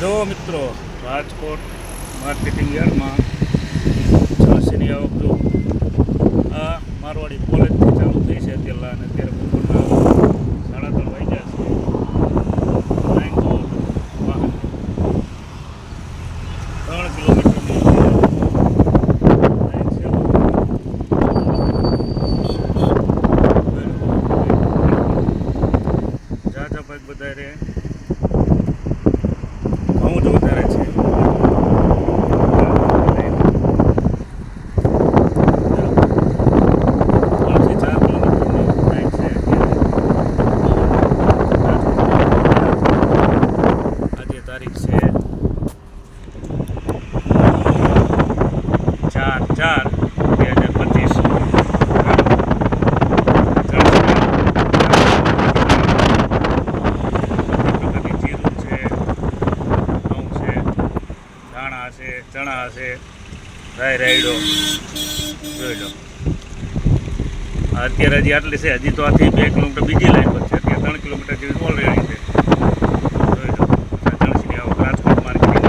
જો મિત્રો, રાજકોટ માર્કેટિંગ યાર્ડમાં જળસીની આવક જો આ મારવાડી કોલેજથી ચાલુ થઈ છે અત્યારે, અને અત્યારે બપોરના 3:30 વાગ્યા છે. લાઈન જો વાહન 3 કિલોમીટરની લાઈન છે. જાજા ભાગ બધા રે ઘઉં જ વધારે છે. 4/4/2025 જીરું છે, ઘઉં છે, ધાણા છે, ચણા છે, રાયડો જોઈ લો. અત્યારે હજી આટલી છે, હજી તો આથી 2 કિલોમીટર બીજી લાઈન પર છે. અત્યારે 3 કિલોમીટર જેવી ઓલરેડી છે. જોઈ લો જળસીની આવક રાજકોટ માર્કેટિંગ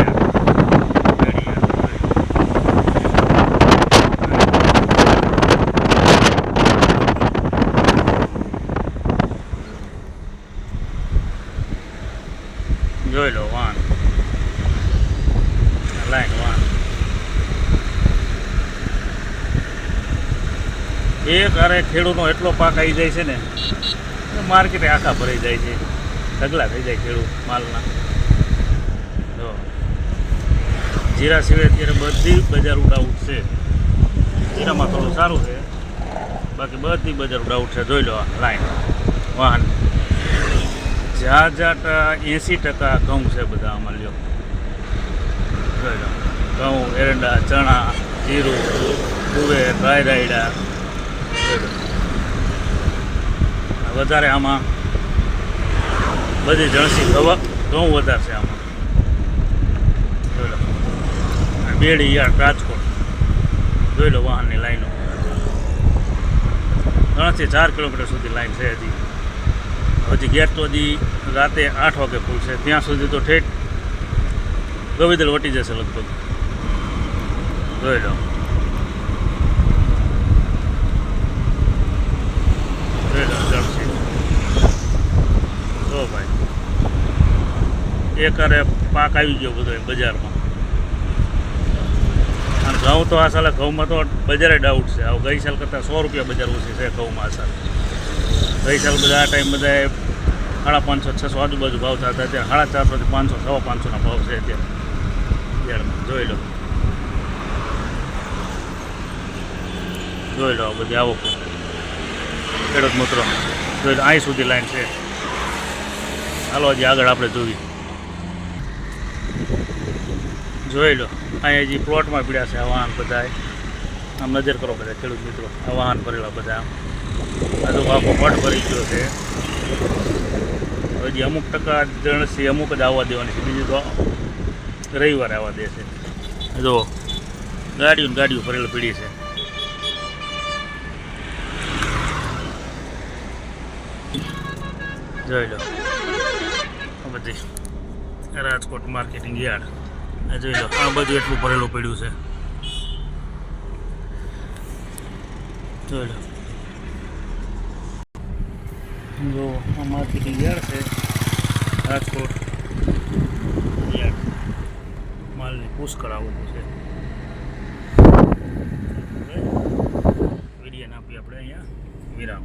જોઈ લો. વાહન લાઈન વાહન એક અરે ખેડૂતનો એટલો પાક આવી જાય છે ને, માર્કેટે આખા ભરાઈ જાય છે, ઢગલા થઈ જાય ખેડૂત માલના. જો જીરા સિવાય અત્યારે બધી બજાર ડાઉટ છે. જીરામાં થોડું સારું છે, બાકી બધી બજાર ડાઉટ છે. જોઈ લો લાઈન વાહન. જ્યાં 80% ઘઉં છે બધા આમાં લ્યો. જોઈ લો ઘઉં, એરંડા, ચણા, જીરું, તુવેર, રાયડા. વધારે આમાં બધી જણસી ઘઉં વધારે છે આમાં. જોઈ લો બેડી યાર્ડ રાજકોટ. જોઈ લો વાહનની લાઈનો 3 થી 4 કિલોમીટર સુધી લાઈન છે. હજી ગેટ તો હજી રાતે 8 વાગે ખુલશે. ત્યાં સુધી તો ઠેઠ ગવિદલ વટી જશે લગભગ. જોઈ લો જળસી. જો ભાઈ એક અરે પાક આવી ગયો બધો બજારમાં. અને ઘઉં તો આ સાલે ઘઉંમાં તો બજારે ડાઉટ છે. હવે ગઈ સાલ કરતાં 100 રૂપિયા બજાર ઓછી છે ઘઉંમાં આ સાલ. ગઈ સાલ બધા આ ટાઈમ બધા 550-600 આજુબાજુ ભાવ થતા. અત્યારે 450 થી 500, 550ના ભાવ છે અત્યારે. જોઈ લો જોઈ લો આ બધી આવકો ખેડૂત મિત્રો. જોઈ લો અહીં સુધી લાઈન છે. હાલો હજી આગળ આપણે જોઈએ. જોઈ લો અહીં હજી પ્લોટમાં પીડ્યા છે આ વાહન બધા. આમ નજર કરો બધા ખેડૂત મિત્રો, આ વાહન ભરેલા બધા. આ તો આખો પટ ભરી ગયો છે. હજી અમુક ટકા જણસી અમુક જ આવવા દેવાની છે, બીજું તો રવિવારે આવવા દે છે. જો ગાડીઓ ભરેલી પીડી છે. જોઈ લો આ બધી રાજકોટ માર્કેટિંગ યાર્ડ. જોઈ લો આ બધું એટલું ભરેલું પડ્યું છે. જોઈ લો જો આ માર્કેટિંગ યાર્ડ છે રાજકોટ યાર્ડ. માલની પુષ્કળ આવવું છે. વિડીયોને આપી આપણે અહીંયા વિરામ.